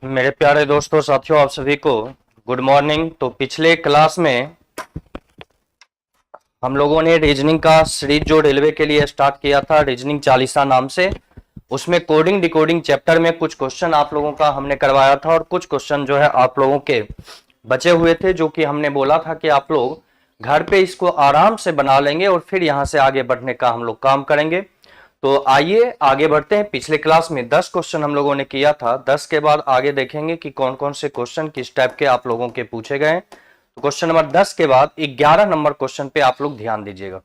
मेरे प्यारे दोस्तों साथियों, आप सभी को गुड मॉर्निंग। तो पिछले क्लास में हम लोगों ने रीजनिंग का सीरीज जो रेलवे के लिए स्टार्ट किया था, रीजनिंग चालीसा नाम से, उसमें कोडिंग डिकोडिंग चैप्टर में कुछ क्वेश्चन आप लोगों का हमने करवाया था और कुछ क्वेश्चन जो है आप लोगों के बचे हुए थे, जो कि हमने बोला था कि आप लोग घर पे इसको आराम से बना लेंगे और फिर यहां से आगे बढ़ने का हम लोग काम करेंगे। तो आइए आगे बढ़ते हैं। पिछले क्लास में 10 क्वेश्चन हम लोगों ने किया था। 10 के बाद आगे देखेंगे कि कौन कौन से क्वेश्चन किस टाइप के आप लोगों के पूछे गए। तो क्वेश्चन नंबर 10 के बाद 11 नंबर क्वेश्चन पे आप लोग ध्यान दीजिएगा।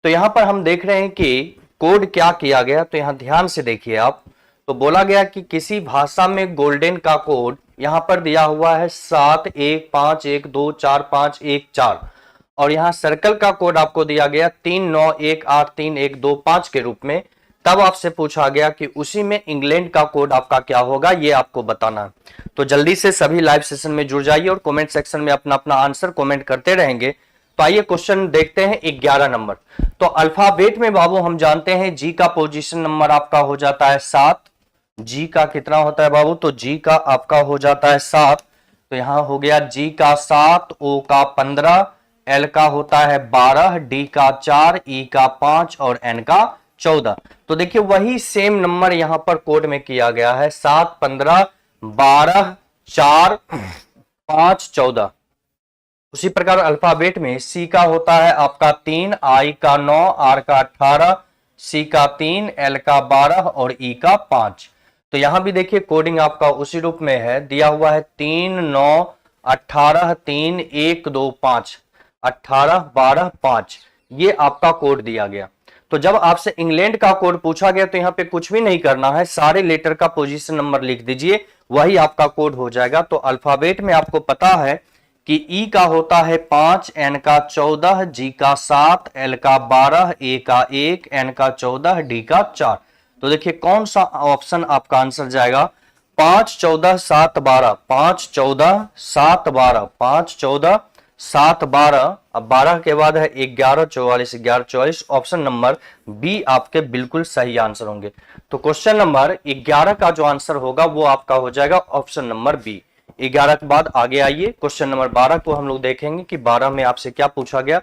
तो यहां पर हम देख रहे हैं कि कोड क्या किया गया, तो यहां ध्यान से देखिए आप। तो बोला गया कि किसी भाषा में गोल्डन का कोड यहां पर दिया हुआ है 715124514 और यहां सर्कल का कोड आपको दिया गया 39183125 के रूप में। तब आपसे पूछा गया कि उसी में इंग्लैंड का कोड आपका क्या होगा, ये आपको बताना है। तो जल्दी से सभी लाइव सेशन में जुड़ जाइए और कमेंट सेक्शन में अपना अपना आंसर कमेंट करते रहेंगे। तो आइए क्वेश्चन देखते हैं 11 नंबर। तो अल्फाबेट में बाबू हम जानते हैं जी का पोजीशन नंबर आपका हो जाता है 7। जी का कितना होता है बाबू? तो जी का आपका हो जाता है 7। तो यहां हो गया जी का 7, ओ का 15, एल का होता है 12, डी का 4, ई का 5 और एन का 14। तो देखिए वही सेम नंबर यहां पर कोड में किया गया है 7, 15, 12, 4, 5, 14। उसी प्रकार अल्फाबेट में सी का होता है आपका 3, आई का 9, आर का 18, सी का 3, एल का 12 और ई का 5। तो यहां भी देखिए कोडिंग आपका उसी रूप में है, दिया हुआ है 3, 9, 18, 3, 1, 2, 5, 18, 12, 5। ये आपका कोड दिया गया। तो जब आपसे इंग्लैंड का कोड पूछा गया तो यहां पे कुछ भी नहीं करना है, सारे लेटर का पोजीशन नंबर लिख दीजिए, वही आपका कोड हो जाएगा। तो अल्फाबेट में आपको पता है कि ई का होता है 5, एन का 14, जी का 7, एल का 12, ए का 1, एन का 14, डी का 4। तो देखिए कौन सा ऑप्शन आपका आंसर जाएगा? 5, 14, 7, 12, 5, 14, 7, 12, 5, 14, 7, 12। अब 12 के बाद है 11, 44, 11, 44। ऑप्शन नंबर बी आपके बिल्कुल सही आंसर होंगे। तो क्वेश्चन नंबर 11 का जो आंसर होगा वो आपका हो जाएगा ऑप्शन नंबर बी। 11 के बाद आगे आइए क्वेश्चन नंबर 12 को हम लोग देखेंगे कि 12 में आपसे क्या पूछा गया।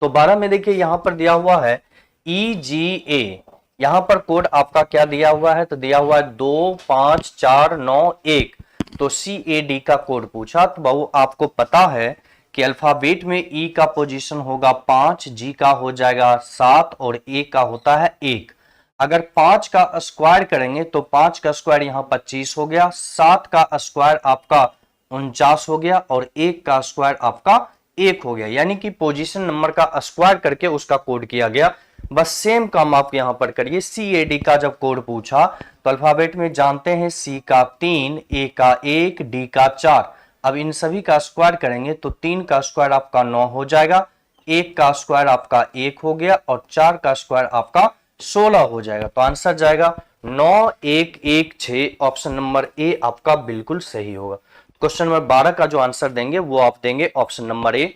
तो 12 में देखिए यहां पर दिया हुआ है EGA। यहां पर कोड आपका क्या दिया हुआ है? तो दिया हुआ है 2, 5, 4, 9, 1। तो CAD का कोड पूछा। तो बाबू आपको पता है कि अल्फाबेट में E का पोजीशन होगा 5, G का हो जाएगा 7 और A का होता है 1। अगर 5 का स्क्वायर करेंगे तो 5 का स्क्वायर यहां 25 हो गया, 7 का स्क्वायर आपका 49 हो गया और 1 का स्क्वायर आपका 1 हो गया। यानी कि पोजीशन नंबर का स्क्वायर करके उसका कोड किया गया। बस सेम काम आप यहां पर करिए। CAD का जब कोड पूछा तो अल्फाबेट में जानते हैं C का 3, A का 1, D का 4। अब इन सभी का स्क्वायर करेंगे तो 3 का स्क्वायर आपका 9 हो जाएगा, 1 का स्क्वायर आपका 1 हो गया और 4 का स्क्वायर आपका 16 हो जाएगा। तो आंसर जाएगा 9, 1, 1, 6। ऑप्शन नंबर ए आपका बिल्कुल सही होगा। क्वेश्चन नंबर 12 का जो आंसर देंगे वो आप देंगे ऑप्शन नंबर ए।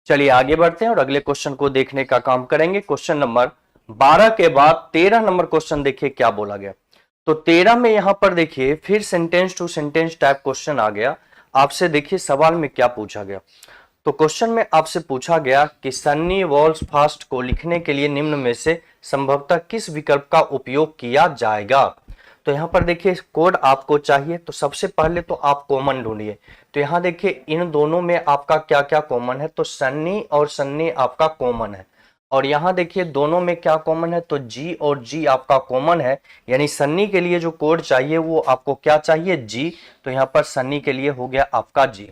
चलिए आगे बढ़ते हैं और अगले क्वेश्चन को देखने का काम करेंगे। क्वेश्चन नंबर 12 के बाद 13 नंबर क्वेश्चन देखिए क्या बोला गया। तो 13 में यहां पर देखिए फिर sentence to sentence type question आ गया। आपसे देखिए सवाल में क्या पूछा गया। तो क्वेश्चन में आपसे पूछा गया कि सन्नी वॉल्स फास्ट को लिखने के लिए निम्न में से संभवतः किस विकल्प का उपयोग किया जाएगा। तो यहां पर देखिए कोड आपको चाहिए, तो सबसे पहले तो आप कॉमन ढूंढिए। तो यहां देखिए इन दोनों में आपका क्या क्या कॉमन है। तो सन्नी और सन्नी आपका कॉमन है और यहां देखिए दोनों में क्या कॉमन है। तो जी और जी आपका कॉमन है, यानी सन्नी के लिए जो कोड चाहिए वो आपको क्या चाहिए? जी। तो यहां पर सन्नी के लिए हो गया आपका जी।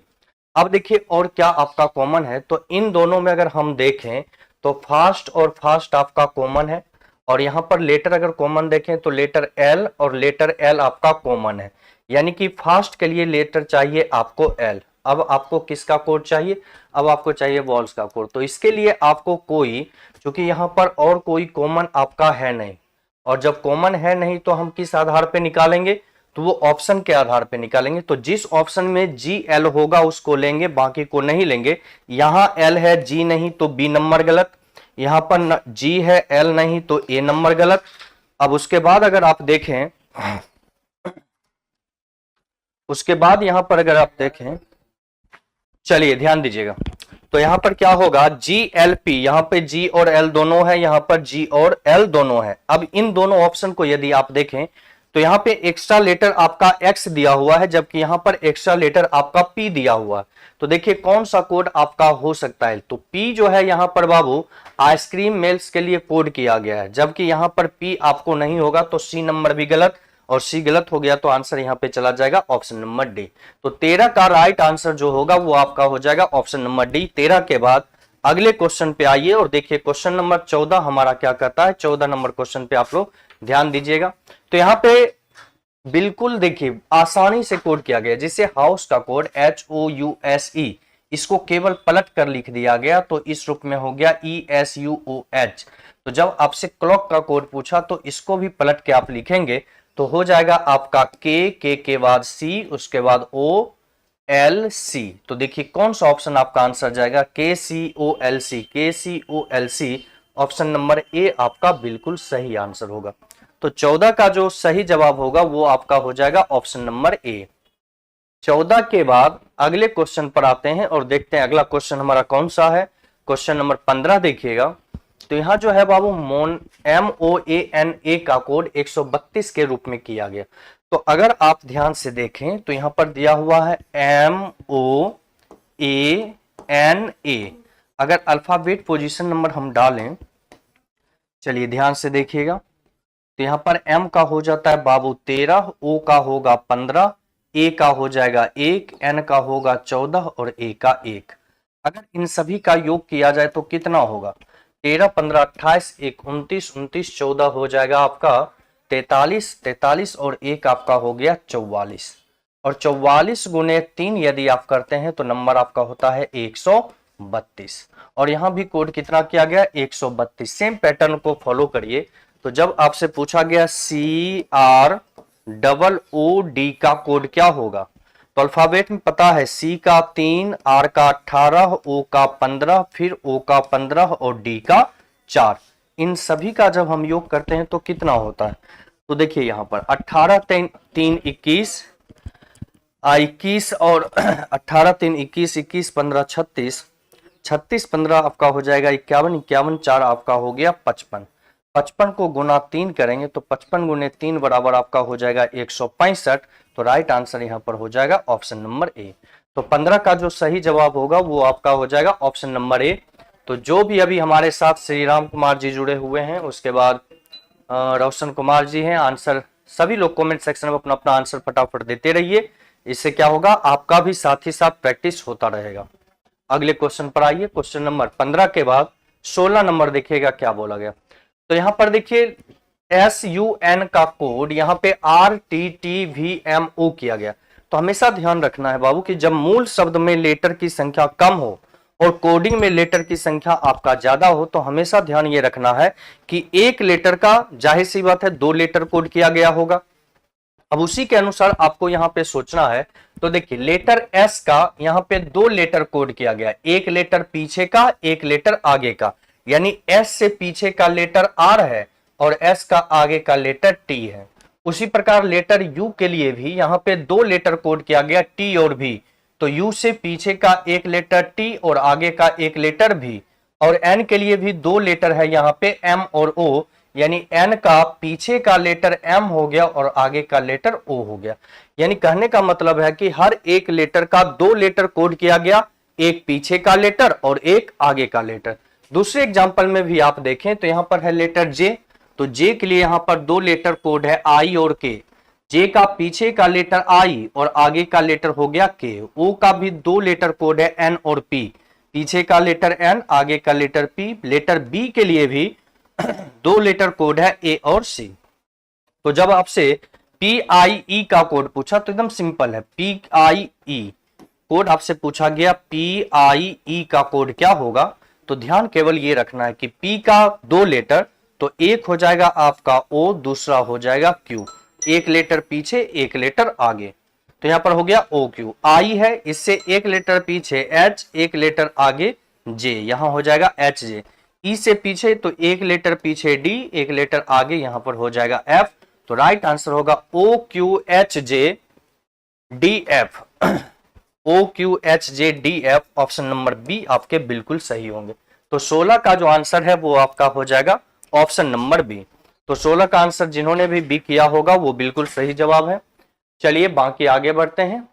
अब देखिए और क्या आपका कॉमन है। तो इन दोनों में अगर हम देखें तो फास्ट और फास्ट आपका कॉमन है और यहां पर लेटर अगर कॉमन देखें तो लेटर एल और लेटर एल आपका कॉमन है, यानी कि फास्ट के लिए लेटर चाहिए आपको एल। अब आपको किसका कोड चाहिए? अब आपको चाहिए वॉल्स का कोड। तो इसके लिए आपको कोई, चूंकि यहां पर और कोई कॉमन आपका है नहीं, और जब कॉमन है नहीं तो हम किस आधार पे निकालेंगे? तो वो ऑप्शन के आधार पे निकालेंगे। तो जिस ऑप्शन में जी एल होगा उसको लेंगे, बाकी को नहीं लेंगे। यहां एल है जी नहीं तो बी नंबर गलत, यहां पर जी है एल नहीं तो ए नंबर गलत। अब उसके बाद अगर आप देखें उसके बाद यहां पर अगर आप देखें, चलिए ध्यान दीजिएगा, तो यहां पर क्या होगा, GLP, यहां पे G और L दोनों है, यहां पर G और L दोनों है। अब इन दोनों ऑप्शन को यदि आप देखें तो यहां पे एक्स्ट्रा लेटर आपका X दिया हुआ है, जबकि यहां पर एक्स्ट्रा लेटर आपका P दिया हुआ है। तो देखिए कौन सा कोड आपका हो सकता है, तो P जो है यहां पर बाबू आइसक्रीम मेल्स के लिए कोड किया गया है, जबकि यहां पर P आपको नहीं होगा, तो C नंबर भी गलत और सी गलत हो गया, तो आंसर यहां पे चला जाएगा ऑप्शन नंबर डी। तो 13 का राइट आंसर जो होगा वो आपका हो जाएगा ऑप्शन नंबर डी। 13 के बाद अगले क्वेश्चन पे आइए और देखिए क्वेश्चन नंबर 14 हमारा क्या कहता है। 14 नंबर क्वेश्चन पे आप लोग ध्यान दीजिएगा। तो यहां पे बिल्कुल देखिए आसानी से कोड किया गया, जिसे हाउस का कोड HOUSE, इसको केवल पलट कर लिख दिया गया, तो इस रूप में हो गया ESUOH। तो जब आपसे क्लॉक का कोड पूछा तो इसको भी पलट के आप लिखेंगे तो हो जाएगा आपका K के बाद C, उसके बाद OLC। तो देखिए कौन सा ऑप्शन आपका आंसर जाएगा, KCOLC। KCOLC option number A आपका बिल्कुल सही आंसर होगा। तो 14 का जो सही जवाब होगा वो आपका हो जाएगा ऑप्शन नंबर ए। 14 के बाद अगले क्वेश्चन पर आते हैं और देखते हैं अगला क्वेश्चन हमारा कौन सा है। क्वेश्चन नंबर 15 देखिएगा। तो यहां जो है बाबू MOANA का कोड 132 के रूप में किया गया। तो अगर आप ध्यान से देखें तो यहां पर दिया हुआ है MOANA। अगर अल्फाबेट पोजीशन नंबर हम डालें, चलिए ध्यान से देखिएगा, तो यहां पर M का हो जाता है बाबू 13, O का होगा 15, A का हो जाएगा 1, N का होगा 14 और A का 1। अगर इन सभी का योग किया जाए तो कितना होगा, 13, 15, 28, 1, 29, 29, 14 हो जाएगा आपका 43, 43 और 1 आपका हो गया 44। और 44 गुने 3 यदि आप करते हैं तो नंबर आपका होता है 132। और यहां भी कोड कितना किया गया, 132। सेम पैटर्न को फॉलो करिए। तो जब आपसे पूछा गया CROOD का कोड क्या होगा, तो अल्फाबेट में पता है C का 3, R का 18, O का 15, फिर O का 15 और D का 4। इन सभी का जब हम योग करते हैं तो कितना होता है, तो देखिए यहां पर 18 3 21, 21 और 18 3 21, 21 15 36, 36 15 आपका हो जाएगा 51, 51 4 आपका हो गया 55। 55 को गुना 3 करेंगे तो 55 गुने 3 बराबर आपका हो जाएगा 165। तो राइट आंसर यहां पर हो जाएगा ऑप्शन नंबर ए। तो 15 का जो सही जवाब होगा वो आपका हो जाएगा ऑप्शन नंबर ए। तो जो भी अभी हमारे साथ श्री राम कुमार जी जुड़े हुए हैं, उसके बाद रोशन कुमार जी हैं, आंसर सभी लोग कमेंट सेक्शन में अपना अपना आंसर फटाफट देते रहिए। इससे क्या होगा, आपका भी साथ ही साथ प्रैक्टिस होता रहेगा। अगले क्वेश्चन पर आइए। क्वेश्चन नंबर 15 के बाद 16 नंबर देखिएगा क्या बोला गया। तो यहां पर देखिए SUN का कोड यहां पे RTTVMO किया गया। तो हमेशा ध्यान रखना है बाबू कि जब मूल शब्द में लेटर की संख्या कम हो और कोडिंग में लेटर की संख्या आपका ज्यादा हो, तो हमेशा ध्यान ये रखना है कि एक लेटर का जाहिर सी बात है 2 लेटर कोड किया गया होगा। अब उसी के अनुसार आपको यहां पे सोचना है। तो देखिए लेटर S का यहां पे 2 लेटर कोड किया गया, एक लेटर पीछे का, एक लेटर आगे का, यानी S से पीछे का लेटर R है और S का आगे का लेटर T है। उसी प्रकार लेटर U के लिए भी यहां पे 2 लेटर कोड किया गया, T और V। तो U से पीछे का एक लेटर T और आगे का एक लेटर V। और N के लिए भी 2 लेटर है यहां पे M और O, यानी N का पीछे का लेटर M हो गया और आगे का लेटर O हो गया। यानी कहने का मतलब है कि हर एक लेटर का 2 लेटर कोड किया गया, एक पीछे का लेटर और एक आगे का लेटर। दूसरे एग्जांपल में भी आप देखें तो यहां पर है लेटर J। तो J के लिए यहां पर 2 लेटर कोड है I और K। J का पीछे का लेटर I और आगे का लेटर हो गया K। O का भी 2 लेटर कोड है N और P, पीछे का लेटर N, आगे का लेटर P। लेटर B के लिए भी 2 लेटर कोड है A और C। तो जब आपसे PIE का कोड पूछा तो एकदम सिंपल है, PIE कोड आपसे पूछा गया, PIE का कोड क्या होगा। तो ध्यान केवल ये रखना है कि P का 2 लेटर, तो एक हो जाएगा आपका O, दूसरा हो जाएगा Q। एक लेटर पीछे, एक लेटर आगे, तो यहां पर हो गया OQ। I है, इससे एक लेटर पीछे H, एक लेटर आगे J, यहां हो जाएगा HJ। E से पीछे तो एक लेटर पीछे D, एक लेटर आगे, यहां पर हो जाएगा F। तो राइट आंसर होगा OQHJ D F, OQHJDF, option number B आपके बिल्कुल सही होंगे। तो 16 का जो आंसर है वो आपका हो जाएगा ऑप्शन नंबर बी। तो 16 का आंसर जिन्होंने भी बी किया होगा वो बिल्कुल सही जवाब है। चलिए बाकी आगे बढ़ते हैं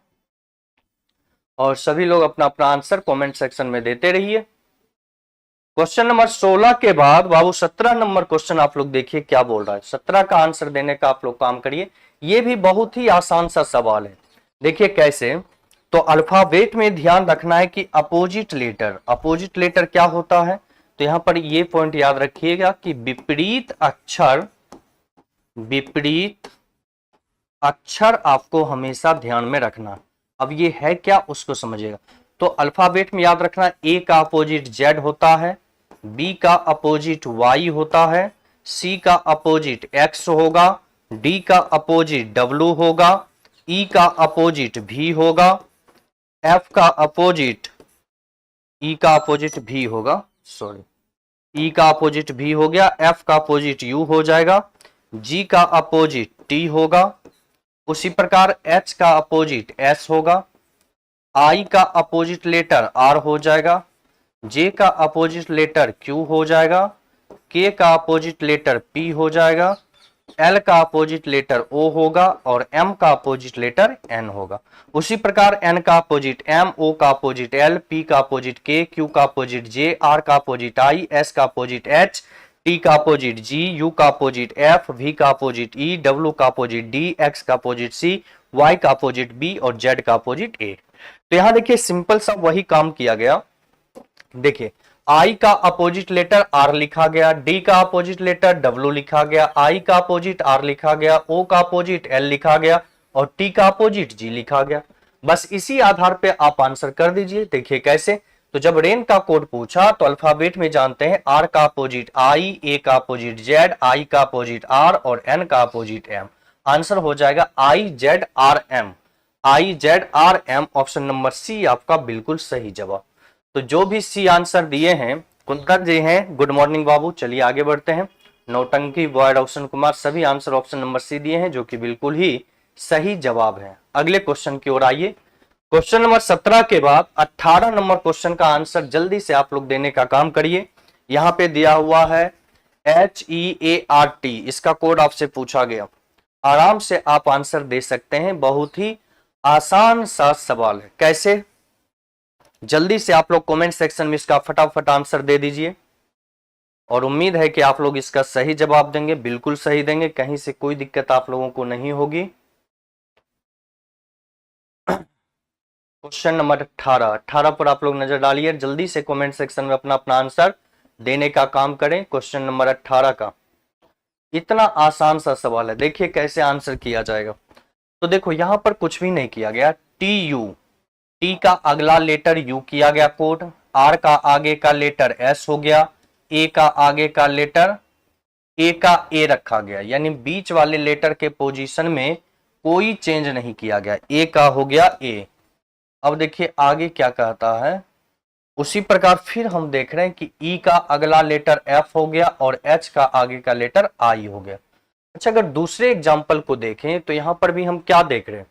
और सभी लोग अपना अपना आंसर कमेंट सेक्शन में देते रहिए। क्वेश्चन नंबर 16 के बाद बाबू 17 नंबर क्वेश्चन आप लोग देखिए क्या बोल रहा है। 17 का आंसर देने का आप लोग काम करिए। ये भी बहुत ही आसान सा सवाल है। देखिए कैसे, तो अल्फाबेट में ध्यान रखना है कि अपोजिट लेटर क्या होता है। तो यहां पर ये पॉइंट याद रखिएगा कि विपरीत अक्षर आपको हमेशा ध्यान में रखना। अब ये है क्या उसको समझिएगा। तो अल्फाबेट में याद रखना, ए का अपोजिट जेड होता है, बी का अपोजिट वाई होता है, सी का अपोजिट एक्स होगा, डी का अपोजिट डब्ल्यू होगा, ई का अपोजिट भी होगा, एफ का अपोजिट ई का अपोजिट भी होगा, सॉरी ई का अपोजिट भी हो गया, एफ का अपोजिट यू हो जाएगा, जी का अपोजिट टी होगा, उसी प्रकार एच का अपोजिट एस होगा, आई का अपोजिट लेटर आर हो जाएगा, जे का अपोजिट लेटर क्यू हो जाएगा, के का अपोजिट लेटर पी हो जाएगा, एल का अपोजिट लेटर ओ होगा और एम का अपोजिट लेटर एन होगा। उसी प्रकार एन का अपोजिट एम, ओ का अपोजिट एल, पी का अपोजिट के, क्यू का अपोजिट जे, आर का अपोजिट आई, एस का अपोजिट एच, टी का अपोजिट जी, यू का अपोजिट एफ, वी का अपोजिट ई, डब्ल्यू का अपोजिट डी, एक्स का अपोजिट सी, वाई का अपोजिट बी और जेड का अपोजिट ए। तो यहां देखिए सिंपल सा वही काम किया गया। देखिए आई का अपोजिट लेटर आर लिखा गया, डी का अपोजिट लेटर डब्ल्यू लिखा गया, आई का अपोजिट आर लिखा गया, ओ का अपोजिट एल लिखा गया और टी का अपोजिट जी लिखा गया। बस इसी आधार पे आप आंसर कर दीजिए। देखिए कैसे, तो जब रेन का कोड पूछा तो अल्फाबेट में जानते हैं आर का अपोजिट आई, ए का अपोजिट जेड, आई का अपोजिट आर और एन का अपोजिट एम। आंसर हो जाएगा I Z R M, I Z R M, option number C आपका बिल्कुल सही जवाब। तो जो भी सी आंसर दिए हैं कुंदन जी हैं, गुड मॉर्निंग बाबू। चलिए आगे बढ़ते हैं। नौटंकी, बॉय रोशन कुमार, सभी आंसर ऑप्शन नंबर सी दिए हैं जो कि बिल्कुल ही सही जवाब है। अगले क्वेश्चन की ओर आइए। क्वेश्चन नंबर 17 के बाद 18 नंबर क्वेश्चन का आंसर जल्दी से आप लोग देने का काम करिए। यहां पे दिया हुआ है HEART, इसका कोड आपसे पूछा गया। आराम से आप आंसर दे सकते हैं, बहुत ही आसान सा सवाल है। कैसे, जल्दी से आप लोग कमेंट सेक्शन में इसका फटाफट आंसर दे दीजिए और उम्मीद है कि आप लोग इसका सही जवाब देंगे, बिल्कुल सही देंगे, कहीं से कोई दिक्कत आप लोगों को नहीं होगी। क्वेश्चन नंबर 18 पर आप लोग नजर डालिए, जल्दी से कमेंट सेक्शन में अपना अपना आंसर देने का काम करें। क्वेश्चन नंबर 18 का इतना आसान सा सवाल है, देखिए कैसे आंसर किया जाएगा। तो देखो यहां पर कुछ भी नहीं किया गया। टी का अगला लेटर यू किया गया कोड, आर का आगे का लेटर एस हो गया, ए का आगे का लेटर ए का ए रखा गया, यानी बीच वाले लेटर के पोजीशन में कोई चेंज नहीं किया गया, ए का हो गया ए। अब देखिए आगे क्या कहता है, उसी प्रकार फिर हम देख रहे हैं कि ई का अगला लेटर एफ हो गया और एच का आगे का लेटर आई हो गया। अच्छा, अगर दूसरे एग्जाम्पल को देखें तो यहां पर भी हम क्या देख रहे हैं,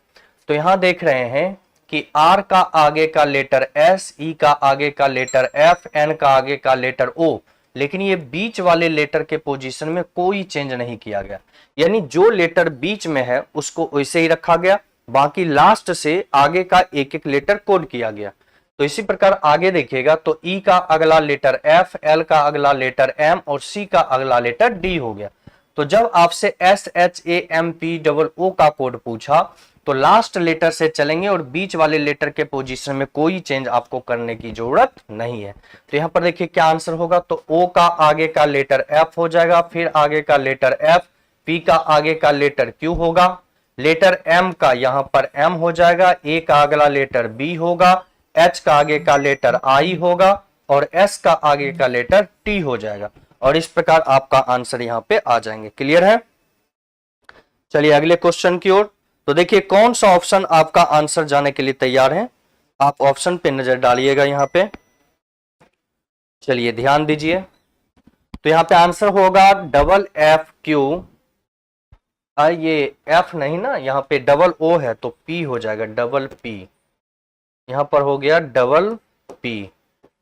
तो यहां देख रहे हैं कि आर का आगे का लेटर एस, ई का आगे का लेटर एफ, एन का आगे का लेटर ओ, लेकिन ये बीच वाले लेटर के पोजीशन में कोई चेंज नहीं किया गया, यानी जो लेटर बीच में है उसको वैसे ही रखा गया, बाकी लास्ट से आगे का एक एक लेटर कोड किया गया। तो इसी प्रकार आगे देखिएगा तो ई का अगला लेटर एफ, एल का अगला लेटर एम और सी का अगला लेटर डी हो गया। तो जब आपसे SHAMPOO का कोड पूछा तो लास्ट लेटर से चलेंगे और बीच वाले लेटर के पोजीशन में कोई चेंज आपको करने की जरूरत नहीं है। तो यहां पर देखिए क्या आंसर होगा, तो ओ का आगे का लेटर एफ हो जाएगा, फिर आगे का लेटर एफ, पी का आगे का लेटर क्यू होगा, लेटर एम का यहां पर एम हो जाएगा, ए का अगला लेटर बी होगा, एच का आगे का लेटर आई होगा और एस का आगे का लेटर टी हो जाएगा और इस प्रकार आपका आंसर यहां पे आ जाएंगे। क्लियर है? चलिए अगले क्वेश्चन की ओर। तो देखिए कौन सा ऑप्शन आपका आंसर जाने के लिए तैयार है, आप ऑप्शन पे नजर डालिएगा यहां पे। चलिए ध्यान दीजिए, तो यहां पे आंसर होगा FQ ये एफ नहीं ना, यहाँ पे डबल ओ है तो पी हो जाएगा, डबल पी। यहाँ पर हो गया डबल पी।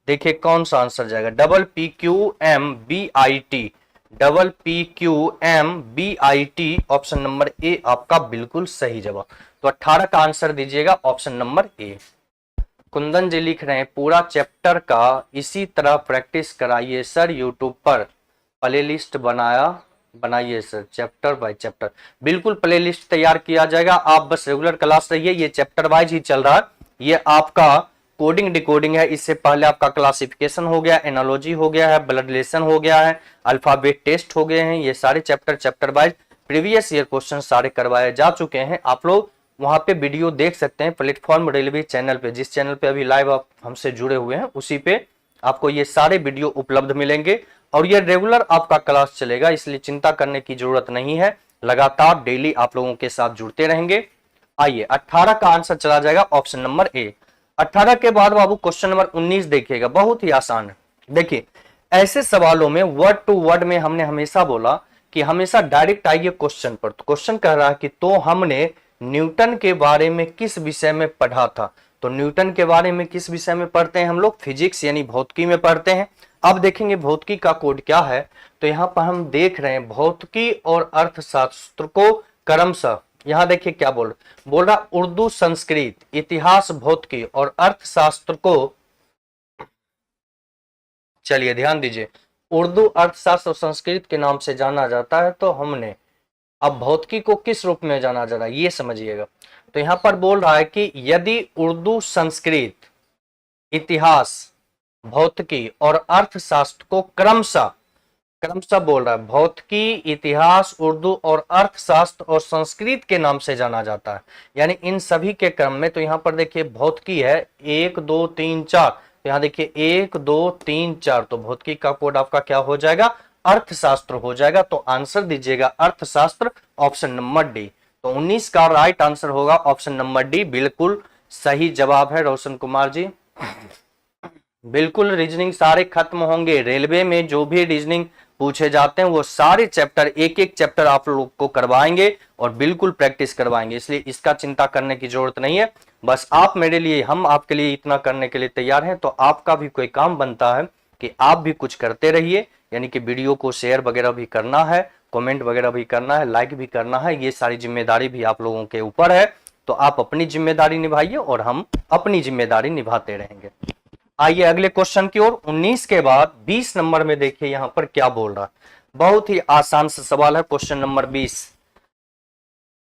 देखिए कौन सा आंसर जाएगा, double P Q M B I T, double P Q M B I T. Option number A आपका बिल्कुल सही जवाब। तो 18 का आंसर दीजिएगा option number A. Kundan ji लिख रहे हैं पूरा चैप्टर का इसी तरह प्रैक्टिस कराइए सर, यूट्यूब पर प्लेलिस्ट बनाइए सर, चैप्टर बाय चैप्टर। बिल्कुल प्लेलिस्ट तैयार किया जाएगा, आप बस रेगुलर क्लास रहिए। ये चैप्टर वाइज ही चल रहा है। ये आपका कोडिंग डिकोडिंग है, इससे पहले आपका क्लासिफिकेशन हो गया, एनालॉजी हो गया है, ब्लड रिलेशन हो गया है, अल्फाबेट टेस्ट हो गए हैं। ये सारे chapter wise previous year question सारे करवाए जा चुके हैं। आप लोग वहां पे वीडियो देख सकते हैं प्लेटफॉर्म रेलवे चैनल पे, जिस चैनल पे अभी लाइव आप हमसे जुड़े हुए हैं उसी पे आपको ये सारे वीडियो उपलब्ध मिलेंगे। और ये रेगुलर आपका क्लास चलेगा, इसलिए चिंता करने की जरूरत नहीं है। लगातार डेली आप लोगों के साथ जुड़ते रहेंगे। आइए 18 का आंसर चला जाएगा ऑप्शन नंबर ए। 18 के बाद बाबू क्वेश्चन नंबर 19 देखिएगा, बहुत ही आसान है। देखिए ऐसे सवालों में वर्ड टू वर्ड में हमने हमेशा बोला कि हमेशा डायरेक्ट आइए क्वेश्चन पर। तो क्वेश्चन कह रहा है कि तो हमने न्यूटन के बारे में किस विषय में पढ़ा था। तो न्यूटन के बारे में किस विषय में पढ़ते हैं हम लोग, फिजिक्स यानी भौतिकी में पढ़ते हैं। अब देखेंगे भौतिकी का कोड क्या है। तो यहाँ पर हम देख रहे हैं भौतिकी और अर्थशास्त्र को क्रमशः, यहाँ देखिए क्या बोल रहा, उर्दू, संस्कृत, इतिहास, भौतिकी और अर्थशास्त्र को, चलिए ध्यान दीजिए, उर्दू, अर्थशास्त्र और संस्कृत के नाम से जाना जाता है। तो हमने अब भौतिकी को किस रूप में जाना जा रहा है ये समझिएगा। तो यहां पर बोल रहा है कि यदि उर्दू, संस्कृत, इतिहास, भौतिकी और अर्थशास्त्र को क्रमशः बोल रहा है, भौतिकी, इतिहास, उर्दू और अर्थशास्त्र और संस्कृत के नाम से जाना जाता है, यानी इन सभी के क्रम में। तो यहां पर देखिए भौतिकी है 1 2 3 4, तो यहां देखिए 1 2 3 4, तो भौतिकी का कोड आपका क्या हो जाएगा, अर्थशास्त्र हो जाएगा। तो आंसर दीजिएगा अर्थशास्त्र, ऑप्शन नंबर डी। तो 19 का राइट आंसर होगा ऑप्शन नंबर डी, बिल्कुल सही जवाब है रोशन कुमार जी। बिल्कुल रीजनिंग सारे खत्म होंगे, रेलवे में जो भी रीजनिंग पूछे जाते हैं वो सारे चैप्टर, एक एक चैप्टर आप लोग को करवाएंगे और बिल्कुल प्रैक्टिस करवाएंगे, इसलिए इसका चिंता करने की जरूरत नहीं है। बस आप मेरे लिए, हम आपके लिए इतना करने के लिए तैयार हैं। तो आपका भी कोई काम बनता है कि आप भी कुछ करते रहिए, यानी कि वीडियो को शेयर वगैरह भी करना है, कमेंट वगैरह भी करना है, लाइक भी करना है। ये सारी जिम्मेदारी भी आप लोगों के ऊपर है। तो आप अपनी जिम्मेदारी निभाइए और हम अपनी जिम्मेदारी निभाते रहेंगे। आइए अगले क्वेश्चन की ओर। 19 के बाद 20 नंबर में देखिए यहां पर क्या बोल रहा है। बहुत ही आसान सा सवाल है क्वेश्चन नंबर 20।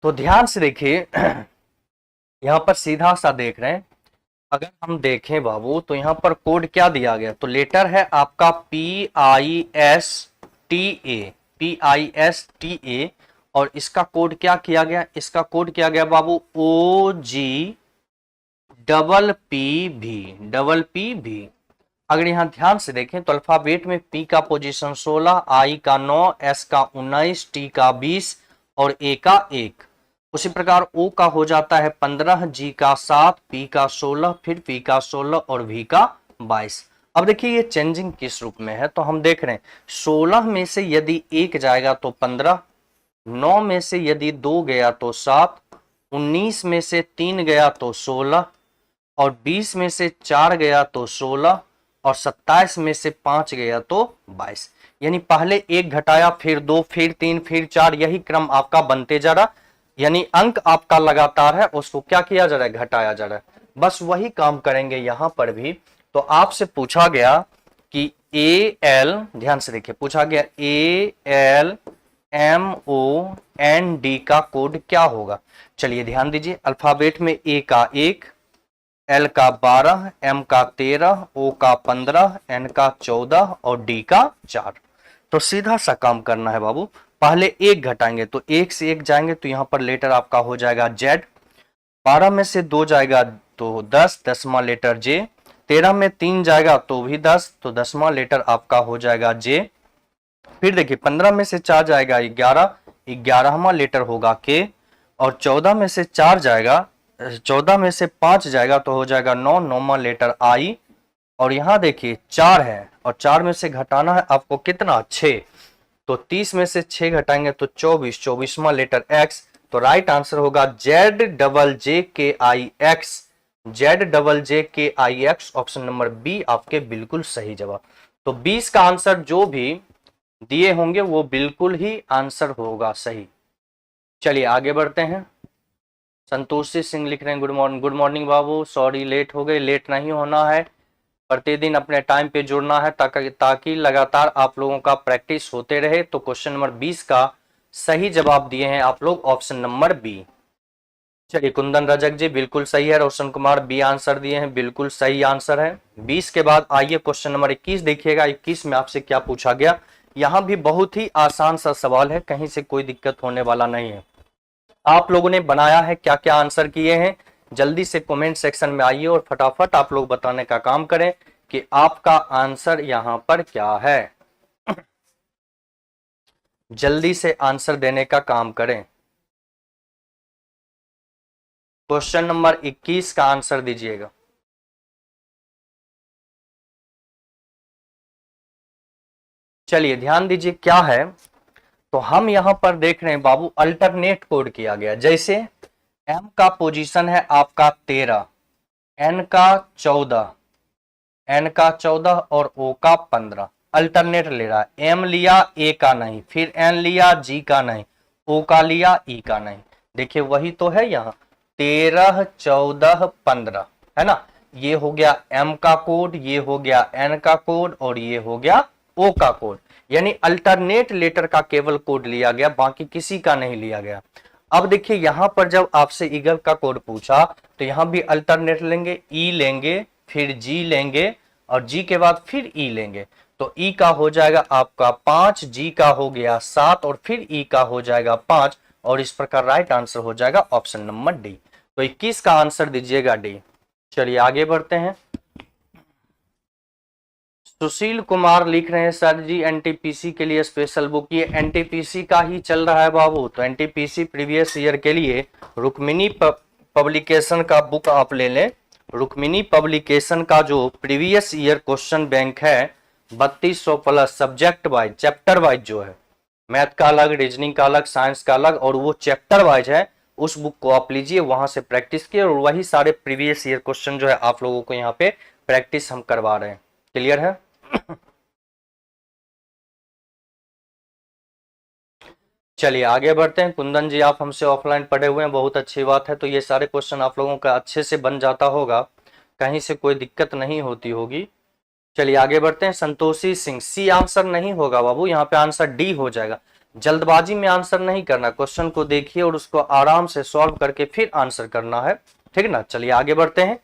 तो ध्यान से देखिए यहां पर सीधा सा देख रहे हैं। अगर हम देखें बाबू तो यहां पर कोड क्या दिया गया, तो लेटर है आपका PISTA, और इसका कोड क्या किया गया, इसका कोड किया गया बाबू OG डबल पी भी। अगर यहां ध्यान से देखें तो अल्फाबेट में P का पोजीशन 16, I का 9, S का 19, T का 20 और A का 1। उसी प्रकार O का हो जाता है 15, G का 7, P का 16, फिर P का 16 और V का 22। अब देखिए ये चेंजिंग किस रूप में है, तो हम देख रहे हैं 16 में से यदि 1 जाएगा तो 15, 9 में से यदि 2 गया तो 7, 19 में से 3 गया तो 16 और 20 में से 4 गया तो 16 और 27 में से 5 गया तो 22। यानी पहले 1 घटाया, फिर 2, फिर 3, फिर 4, यही क्रम आपका बनते जा रहा, यानी अंक आपका लगातार है, उसको क्या किया जा रहा है, घटाया जा रहा है। बस वही काम करेंगे यहां पर भी। तो आपसे पूछा गया कि AL, ध्यान से देखिए, पूछा गया ALMOND का कोड क्या होगा। चलिए ध्यान दीजिए, अल्फाबेट में A का 1, L का 12, M का 13, O का 15, N का 14 और D का 4। तो सीधा सा काम करना है बाबू, पहले 1 घटाएंगे तो 1 से 1 जाएंगे तो यहां पर लेटर आपका हो जाएगा Z, 12 में से 2 जाएगा तो 10, 10वां लेटर J, 13 में 3 जाएगा तो भी 10, तो 10वां लेटर आपका हो जाएगा J। फिर देखिए 15 में से 4 जाएगा 11, 11वां लेटर होगा K, और 14 में से 4 जाएगा, 14 में से 5 जाएगा तो हो जाएगा 9, 9वां लेटर I। और यहां देखिए 4 है और 4 में से घटाना है आपको कितना, 6, तो 30 में से 6 घटाएंगे तो 24, 24वां लेटर एक्स, तो राइट आंसर होगा जेड डबल जे के आई एक्स, जेड डबल जे के आई एक्स, ऑप्शन नंबर बी आपके बिल्कुल सही जवाब। तो 20 का आंसर जो भी दिए होंगे वो बिल्कुल ही आंसर होगा सही। चलिए आगे बढ़ते हैं। संतोषी सिंह लिख रहे हैं गुड मॉर्निंग, गुड मॉर्निंग बाबू, सॉरी लेट हो गए, लेट नहीं होना है, प्रतिदिन अपने टाइम पे जुड़ना है ताकि लगातार आप लोगों का प्रैक्टिस होते रहे। तो क्वेश्चन नंबर 20 का सही जवाब दिए हैं आप लोग ऑप्शन नंबर बी। चलिए कुंदन रजक जी बिल्कुल सही है, रोशन कुमार बी आंसर दिए हैं, बिल्कुल सही आंसर है। 20 के बाद आइए क्वेश्चन नंबर 21 देखिएगा। 21 में आपसे क्या पूछा गया, यहां भी बहुत ही आसान सा सवाल है, कहीं से कोई दिक्कत होने वाला नहीं है। आप लोगों ने बनाया है, क्या क्या आंसर किए हैं, जल्दी से कमेंट सेक्शन में आइए और फटाफट आप लोग बताने का काम करें कि आपका आंसर यहां पर क्या है। जल्दी से आंसर देने का काम करें। क्वेश्चन नंबर 21 का आंसर दीजिएगा। चलिए ध्यान दीजिए क्या है, तो हम यहां पर देख रहे हैं बाबू अल्टरनेट कोड किया गया। जैसे एम का पोजीशन है आपका 13, एन का 14, एन का 14 और ओ का 15, अल्टरनेट ले रहा है। एम लिया ए का नहीं, फिर एन लिया जी का नहीं, ओ का लिया ई का नहीं। देखिए वही तो है यहाँ 13 14 15 है ना। ये हो गया एम का कोड, ये हो गया एन का कोड और ये हो गया ओ का कोड, यानी अल्टरनेट लेटर का केवल कोड लिया गया, बाकी किसी का नहीं लिया गया। अब देखिए यहां पर जब आपसे ईगल का कोड पूछा तो यहां भी अल्टरनेट लेंगे, ई लेंगे, फिर जी लेंगे और जी के बाद फिर ई लेंगे। तो ई का हो जाएगा आपका 5, जी का हो गया 7 और फिर ई का हो जाएगा 5 और इस प्रकार राइट आंसर हो जाएगा ऑप्शन नंबर डी। तो 21 का आंसर दीजिएगा डी। चलिए आगे बढ़ते हैं। सुशील कुमार लिख रहे हैं सर जी एनटीपीसी के लिए स्पेशल बुक, ये एनटीपीसी का ही चल रहा है बाबू। तो एनटीपीसी प्रीवियस ईयर के लिए रुक्मिणी पब्लिकेशन का बुक आप ले लें। रुक्मिणी पब्लिकेशन का जो प्रीवियस ईयर क्वेश्चन बैंक है 3200 plus, subject wise chapter wise जो है, मैथ का अलग, रीजनिंग का अलग, साइंस का अलग, और वो चैप्टर वाइज है, उस बुक को आप लीजिए, वहां से प्रैक्टिस किए और वही सारे प्रीवियस ईयर क्वेश्चन जो है आप लोगों को यहाँ पे प्रैक्टिस हम करवा रहे हैं। क्लियर है? चलिए आगे बढ़ते हैं। कुंदन जी आप हमसे ऑफलाइन पढ़े हुए हैं, बहुत अच्छी बात है। तो ये सारे क्वेश्चन आप लोगों का अच्छे से बन जाता होगा, कहीं से कोई दिक्कत नहीं होती होगी। चलिए आगे बढ़ते हैं। संतोषी सिंह सी आंसर नहीं होगा बाबू, यहाँ पे आंसर डी हो जाएगा। जल्दबाजी में आंसर नहीं करना, क्वेश्चन को देखिए और उसको आराम से सॉल्व करके फिर आंसर करना है, ठीक है ना। चलिए आगे बढ़ते हैं।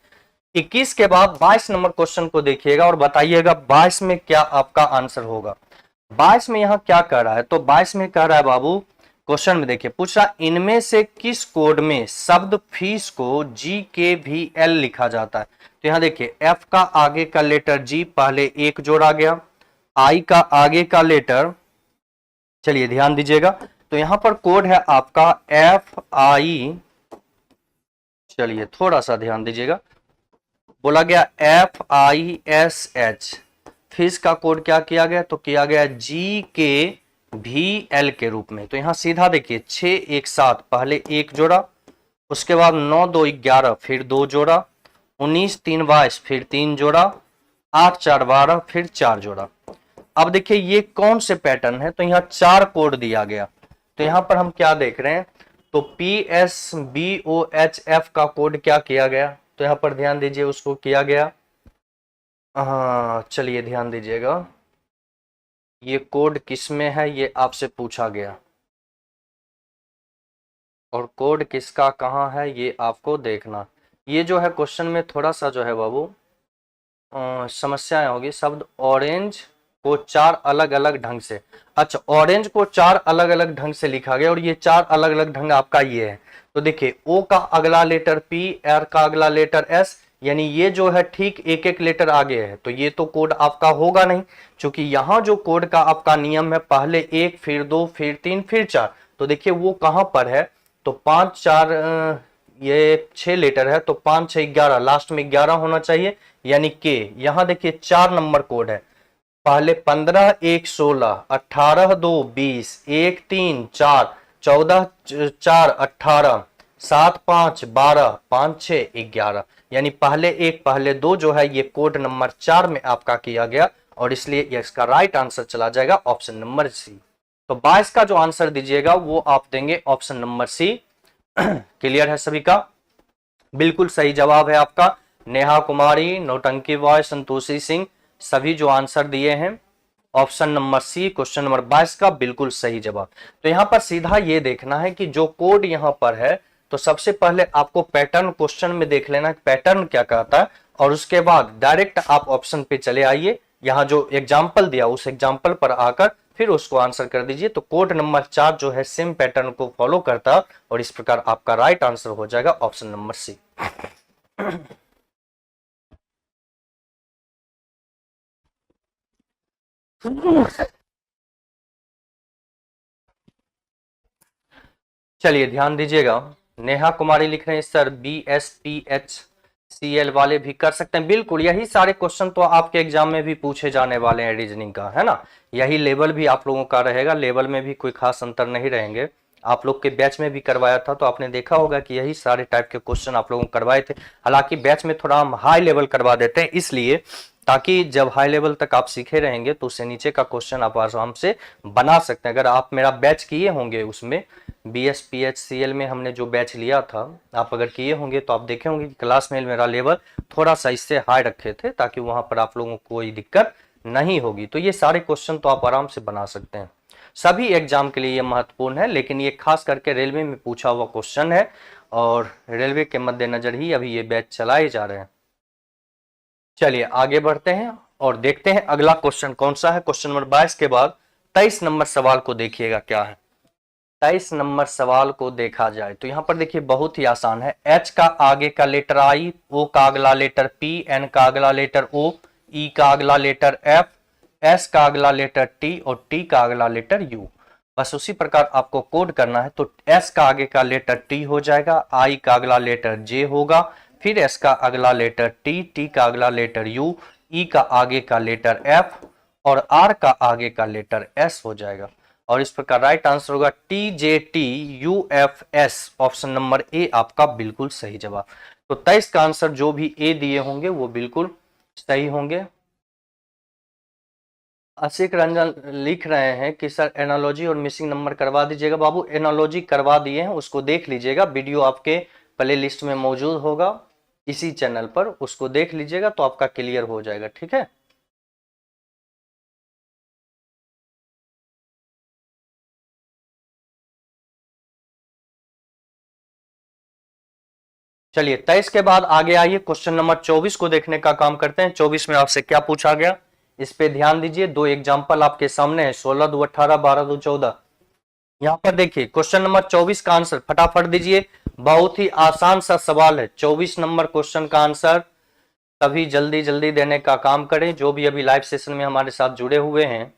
21 के बाद 22 नंबर क्वेश्चन को देखिएगा और बताइएगा 22 में क्या आपका आंसर होगा। 22 में यहाँ क्या कह रहा है, तो 22 में कह रहा है बाबू, क्वेश्चन में देखिए पूछ रहा इनमें से किस कोड में शब्द फीस को जी के भी एल लिखा जाता है। तो यहाँ देखिए एफ का आगे का लेटर जी पहले एक जोड़ा गया, आई का आगे का लेटर, चलिए ध्यान दीजिएगा, तो यहां पर कोड है आपका एफ आई, चलिए थोड़ा सा ध्यान दीजिएगा, बोला गया F I S H, fees का कोड क्या किया गया, तो किया गया जी के भी एल के रूप में। तो यहां सीधा देखिए 6 1 7 पहले एक जोड़ा, उसके बाद 9 2 11 फिर 2 जोड़ा, 19 3 22 फिर 3 जोड़ा, 8 4 12 फिर 4 जोड़ा। अब देखिए ये कौन से पैटर्न है, तो यहाँ 4 कोड दिया गया। तो यहाँ पर हम क्या देख रहे हैं, तो P S B O H F का कोड क्या किया गया, तो यहाँ पर ध्यान दीजिए उसको किया गया, हाँ चलिए ध्यान दीजिएगा, ये कोड किस में है ये आपसे पूछा गया और कोड किसका कहाँ है ये आपको देखना। ये जो है क्वेश्चन में थोड़ा सा जो है बाबू समस्याएं होगी। शब्द ऑरेंज को 4 अलग अलग ढंग से, अच्छा ऑरेंज को 4 अलग अलग ढंग से लिखा गया और ये 4 अलग अलग ढंग आपका ये है। तो देखिए ओ का अगला लेटर पी, आर का अगला लेटर एस, यानी ये जो है ठीक एक एक लेटर आगे है, तो ये तो कोड आपका होगा नहीं, क्योंकि यहाँ जो कोड का आपका नियम है पहले 1 फिर 2 फिर 3 फिर 4। तो देखिए वो कहां पर है, तो 5 4 ये 6 लेटर है, तो 5 6 11, लास्ट में 11 होना चाहिए, यानी के। यहां देखिए 4 नंबर कोड है, पहले 15 1 16, 18 2 20, 1 3 4, 14 4 18, 7 5 12, 5 6 11, यानी पहले एक पहले दो जो है ये कोड नंबर 4 में आपका किया गया और इसलिए इसका राइट आंसर चला जाएगा ऑप्शन नंबर सी। तो 22 का जो आंसर दीजिएगा वो आप देंगे ऑप्शन नंबर सी। क्लियर है सभी का? बिल्कुल सही जवाब है आपका। नेहा कुमारी, नौटंकी बॉय, संतोषी सिंह सभी जो आंसर दिए हैं option number C question number 22 का बिल्कुल सही जवाब। तो यहां पर सीधा ये देखना है कि जो कोड यहां पर है तो सबसे पहले आपको पैटर्न क्वेश्चन में देख लेना पैटर्न क्या कहता है और उसके बाद डायरेक्ट आप ऑप्शन पे चले आइए। यहां जो एग्जाम्पल दिया उस एग्जाम्पल पर आकर फिर उसको आंसर कर दीजिए। तो कोड नंबर 4 जो है सेम पैटर्न को फॉलो करता है और इस प्रकार आपका राइट आंसर हो जाएगा ऑप्शन नंबर सी। चलिए ध्यान दीजिएगा। नेहा कुमारी लिख रहे हैं सर BSPHCL वाले भी कर सकते हैं। बिल्कुल यही सारे क्वेश्चन तो आपके एग्जाम में भी पूछे जाने वाले हैं रीजनिंग का, है ना। यही लेवल भी आप लोगों का रहेगा, लेवल में भी कोई खास अंतर नहीं रहेंगे। आप लोग के बैच में भी करवाया था तो आपने देखा होगा कि यही सारे टाइप के क्वेश्चन आप लोगों को करवाए थे। हालांकि बैच में थोड़ा हम हाई लेवल करवा देते हैं इसलिए ताकि जब हाई लेवल तक आप सीखे रहेंगे तो उससे नीचे का क्वेश्चन आप आराम से बना सकते हैं। अगर आप मेरा बैच किए होंगे उसमें BSPHCL में हमने जो बैच लिया था आप अगर किए होंगे तो आप देखे होंगे कि क्लास में मेरा लेवल थोड़ा सा इससे हाई रखे थे ताकि वहां पर आप लोगों को कोई दिक्कत नहीं होगी। तो ये सारे क्वेश्चन तो आप आराम से बना सकते हैं। सभी एग्जाम के लिए ये महत्वपूर्ण है लेकिन ये खास करके रेलवे में पूछा हुआ क्वेश्चन है और रेलवे के मद्देनजर ही अभी ये बैच चलाए जा रहे हैं। चलिए आगे बढ़ते हैं और देखते हैं अगला क्वेश्चन कौन सा है। क्वेश्चन नंबर 22 के बाद 23 नंबर सवाल को देखिएगा क्या है। 23 नंबर सवाल को देखा जाए तो यहां पर देखिए बहुत ही आसान है। H का आगे का लेटर I, O का अगला लेटर P, N का अगला लेटर O, E का अगला लेटर F, S का अगला लेटर T और T का अगला लेटर U। बस उसी प्रकार आपको कोड करना है। तो S का आगे का लेटर T हो जाएगा, I का अगला लेटर J होगा, फिर S का अगला लेटर T, T का अगला लेटर U, E का आगे का लेटर F और R का आगे का लेटर S हो जाएगा। और इस प्रकार राइट आंसर होगा TJTUFS। ऑप्शन नंबर ए आपका बिल्कुल सही जवाब। तो 23 का आंसर जो भी ए दिए होंगे वो बिल्कुल सही होंगे। आशिक रंजन लिख रहे हैं कि सर एनालॉजी और मिसिंग नंबर करवा दीजिएगा। बाबू एनालॉजी करवा दिए हैं, उसको देख लीजिएगा, वीडियो आपके प्ले लिस्ट में मौजूद होगा इसी चैनल पर, उसको देख लीजिएगा तो आपका क्लियर हो जाएगा। ठीक है। चलिए 23 के बाद आगे आइए क्वेश्चन नंबर 24 को देखने का काम करते हैं। 24 में आपसे क्या पूछा गया इस पे ध्यान दीजिए। दो एग्जाम्पल आपके सामने है, 16 2 18, 12 2 14। यहां पर देखिए क्वेश्चन नंबर 24 का आंसर फटाफट दीजिए। बहुत ही आसान सा सवाल है 24 नंबर क्वेश्चन का आंसर। सभी जल्दी जल्दी देने का काम करें जो भी अभी लाइव सेशन में हमारे साथ जुड़े हुए हैं।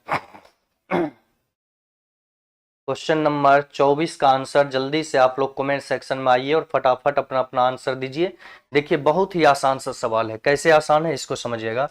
क्वेश्चन नंबर 24 का आंसर जल्दी से आप लोग कमेंट सेक्शन में आइए और फटाफट अपना अपना आंसर दीजिए। देखिए बहुत ही आसान सा सवाल है। कैसे आसान है इसको समझिएगा।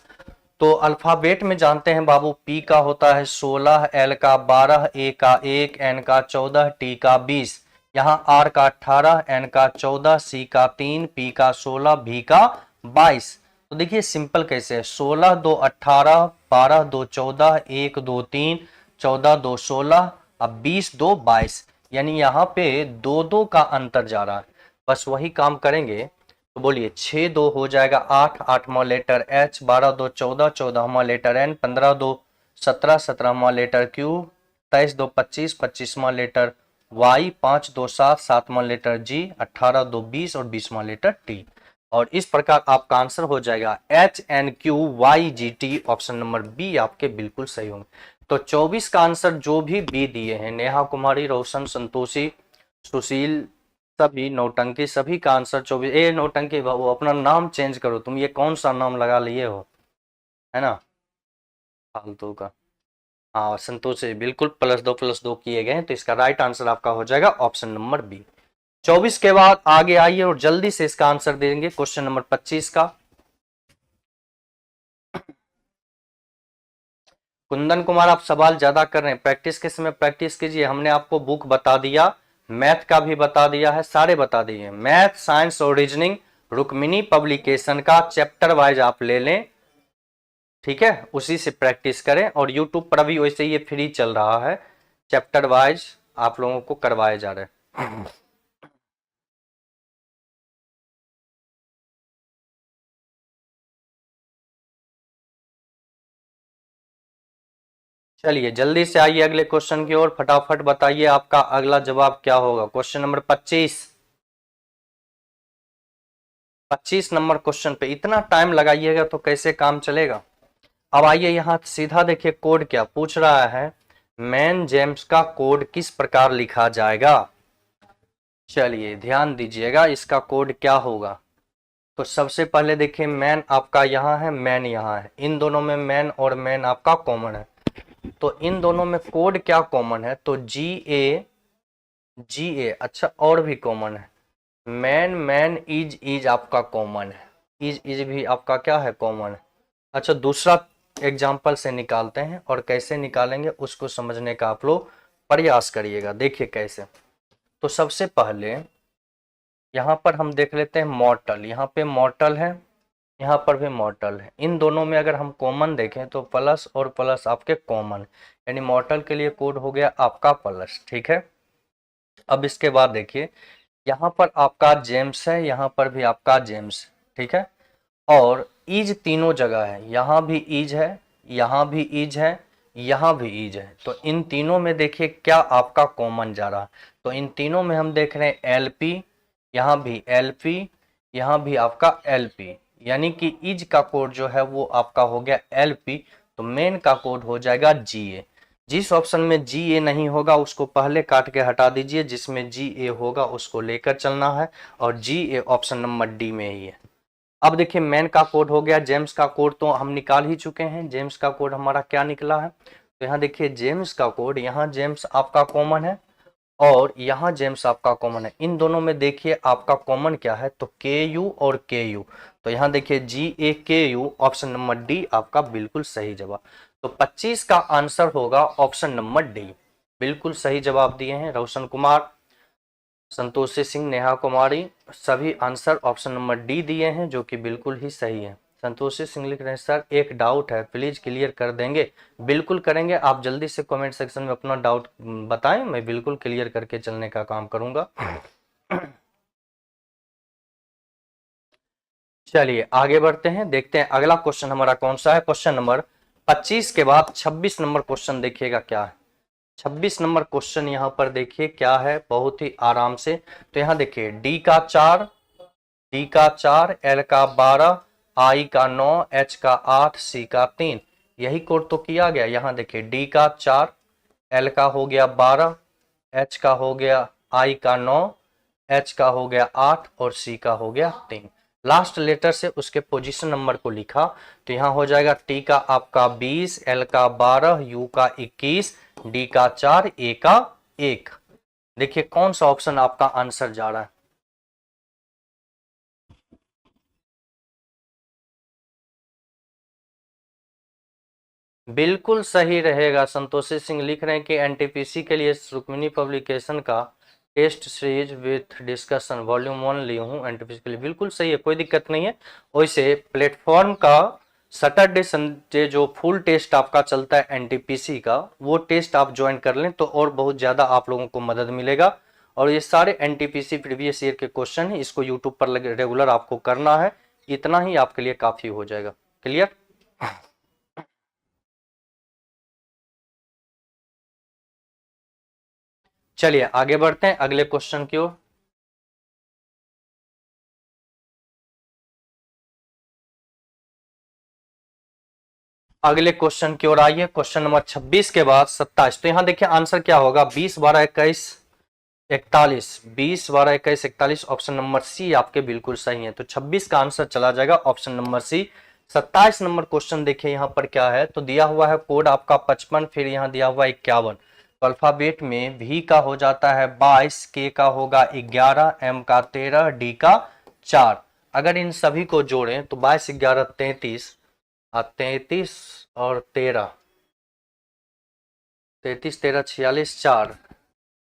तो अल्फाबेट में जानते हैं बाबू, P का होता है 16, L का 12, A का 1, N का 14, T का 20, यहाँ R का 18, N का 14, C का 3, P का 16, V का 22। तो देखिए सिंपल कैसे है, 16 2 18, 12 2 14, 1 2 3, 14 2 16, अब 20 2 22, यानी यहाँ पे 2 2 का अंतर जा रहा है। बस वही काम करेंगे तो बोलिए 6 2 हो जाएगा 8, 8वां लेटर H, 12 2 14, 14वां लेटर N, 15 2 17, 17वां लेटर Q, 23 2 25, 25वां लेटर Y, 5 2 7, 7वां लेटर G, 18 2 20 और 20वां लेटर T। और इस प्रकार आपका आंसर हो जाएगा HNQYGT। ऑप्शन नंबर बी आपके बिल्कुल सही होंगे। तो 24 का आंसर जो भी बी दिए हैं, नेहा कुमारी, रोशन, संतोषी, सुशील, सभी नौटंकी, सभी का आंसर 24। ए नौटंकी बाबू अपना नाम चेंज करो, तुम ये कौन सा नाम लगा लिए हो, है ना, फालतू का। हाँ संतोषी बिल्कुल +2 किए गए हैं। तो इसका राइट आंसर आपका हो जाएगा ऑप्शन नंबर बी। 24 के बाद आगे आइए और जल्दी से इसका आंसर देंगे क्वेश्चन नंबर 25 का। कुंदन कुमार, आप सवाल ज्यादा कर रहे हैं, प्रैक्टिस के समय प्रैक्टिस कीजिए। हमने आपको बुक बता दिया, मैथ का भी बता दिया है, सारे बता दिए। मैथ, साइंस और रीजनिंग रुक्मिणी पब्लिकेशन का चैप्टर वाइज आप ले लें, ठीक है, उसी से प्रैक्टिस करें। और यूट्यूब पर अभी वैसे ये फ्री चल रहा है, चैप्टर वाइज आप लोगों को करवाए जा रहे हैं। चलिए जल्दी से आइए अगले क्वेश्चन की ओर, फटाफट बताइए आपका अगला जवाब क्या होगा। क्वेश्चन नंबर 25, 25 नंबर क्वेश्चन पे इतना टाइम लगाइएगा तो कैसे काम चलेगा। अब आइए यहां सीधा देखिए, कोड क्या पूछ रहा है, मैन जेम्स का कोड किस प्रकार लिखा जाएगा। चलिए ध्यान दीजिएगा, इसका कोड क्या होगा। तो सबसे पहले देखिए, मैन आपका यहाँ है, मैन यहाँ है, इन दोनों में मैन और मैन आपका कॉमन है। तो इन दोनों में कोड क्या कॉमन है, तो जी ए, अच्छा और भी कॉमन है, मैन मैन इज आपका कॉमन है, इज भी आपका क्या है, कॉमन है। अच्छा दूसरा एग्जाम्पल से निकालते हैं, और कैसे निकालेंगे उसको समझने का आप लोग प्रयास करिएगा। देखिए कैसे, तो सबसे पहले यहाँ पर हम देख लेते हैं मॉर्टल, यहाँ पे मॉर्टल है, यहाँ पर भी मॉर्टल है। इन दोनों में अगर हम कॉमन देखें तो प्लस और प्लस आपके कॉमन, यानी मॉर्टल के लिए कोड हो गया आपका प्लस, ठीक है। अब इसके बाद देखिए, यहाँ पर आपका जेम्स है, यहाँ पर भी आपका जेम्स, ठीक है। और ईज तीनों जगह है, यहाँ भी ईज है, यहाँ भी ईज है, यहाँ भी ईज है। तो इन तीनों में देखिए क्या आपका कॉमन जा रहा है। तो इन तीनों में हम देख रहे हैं एलपी, यहाँ भी एलपी, यहाँ भी आपका एलपी, यानी कि ईज का कोड जो है वो आपका हो गया एलपी। तो मेन का कोड हो जाएगा जीए। जिस ऑप्शन में जी ए नहीं होगा उसको पहले काट के हटा दीजिए, जिसमें जी ए होगा उसको लेकर चलना है, और जी ए ऑप्शन नंबर डी में ही है। अब देखिए मैन का कोड हो गया, जेम्स का कोड तो हम निकाल ही चुके हैं, जेम्स का कोड हमारा क्या निकला है। तो यहाँ देखिए जेम्स का कोड, यहाँ जेम्स आपका कॉमन है और यहाँ जेम्स आपका कॉमन है। इन दोनों में देखिए आपका कॉमन क्या है, तो के यू और के यू। तो यहाँ देखिए जी ए के यू, ऑप्शन नंबर डी आपका बिल्कुल सही जवाब। तो 25 का आंसर होगा ऑप्शन नंबर डी। बिल्कुल सही जवाब दिए हैं रोशन कुमार, संतोषी सिंह, नेहा कुमारी, सभी आंसर ऑप्शन नंबर डी दिए हैं, जो कि बिल्कुल ही सही है। संतोषी सिंह लिख रहे हैं सर एक डाउट है, प्लीज क्लियर कर देंगे। बिल्कुल करेंगे, आप जल्दी से कमेंट सेक्शन में अपना डाउट बताएं, मैं बिल्कुल क्लियर करके चलने का काम करूंगा। चलिए आगे बढ़ते हैं, देखते हैं अगला क्वेश्चन हमारा कौन सा है। क्वेश्चन नंबर 25 के बाद 26 नंबर क्वेश्चन देखिएगा क्या है। 26 नंबर क्वेश्चन यहाँ पर देखिए क्या है, बहुत ही आराम से। तो यहाँ देखिए डी का 4, डी का 4, एल का 12, आई का 9, एच का 8, सी का 3, यही कोड तो किया गया। यहाँ देखिए डी का 4, एल का हो गया 12, एच का हो गया, आई का 9, एच का हो गया 8 और सी का हो गया 3। लास्ट लेटर से उसके पोजीशन नंबर को लिखा, तो यहाँ हो जाएगा टी का आपका 20, एल का 12, यू का 21, डी का 4, ए का 1। देखिए कौन सा ऑप्शन आपका आंसर जा रहा है। बिल्कुल सही रहेगा। संतोषी सिंह लिख रहे हैं कि एनटीपीसी के लिए रुक्मिणी पब्लिकेशन का test series with discussion volume 1 ली हूँ एनटीपीसी के लिए। बिल्कुल सही है, कोई दिक्कत नहीं है। वैसे प्लेटफॉर्म का सैटरडे संडे जो फुल टेस्ट आपका चलता है एनटीपीसी का, वो टेस्ट आप ज्वाइन कर लें तो और बहुत ज़्यादा आप लोगों को मदद मिलेगा। और ये सारे एनटीपीसी प्रीवियस ईयर के क्वेश्चन है, इसको यूट्यूब पर रेगुलर आपको करना है, इतना ही आपके लिए काफ़ी हो जाएगा। क्लियर। चलिए आगे बढ़ते हैं अगले क्वेश्चन की ओर। अगले क्वेश्चन की ओर आइए, क्वेश्चन नंबर 26 के बाद 27। तो यहां देखिए आंसर क्या होगा, 20 12 21 41, 20 12 21 41, ऑप्शन नंबर सी आपके बिल्कुल सही है। तो 26 का आंसर चला जाएगा option number C. 27 number question देखिए यहाँ पर क्या है, तो दिया हुआ है कोड आपका 55, फिर यहाँ दिया हुआ 51। तो अल्फाबेट में भी का हो जाता है 22, के का होगा 11, एम का 13, डी का 4। अगर इन सभी को जोड़ें तो 22 11 33, 33 और 13, 33 13 46 4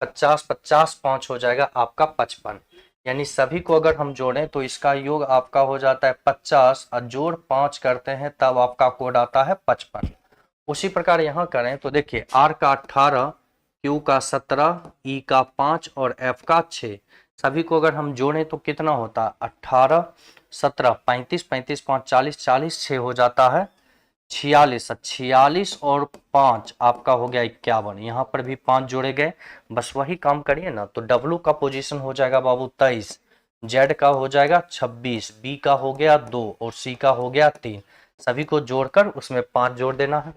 50 50 5 हो जाएगा आपका 55। यानी सभी को अगर हम जोड़ें तो इसका योग आपका हो जाता है 50 और जोड़ 5 करते हैं तब आपका कोड आता है 55। उसी प्रकार यहाँ करें तो देखिए आर का 18, क्यू का 17, ई का 5 और एफ का 6। सभी को अगर हम जोड़ें तो कितना होता है 18 17 35 35 5 40 40 6 हो जाता है 46। 46 और 5 आपका हो गया 51। यहाँ पर भी 5 जोड़े गए। बस वही काम करिए ना। तो डब्लू का पोजीशन हो जाएगा बाबू 23, जेड का हो जाएगा 26, बी का हो गया 2 और सी का हो गया 3। सभी को जोड़कर उसमें 5 जोड़ देना है।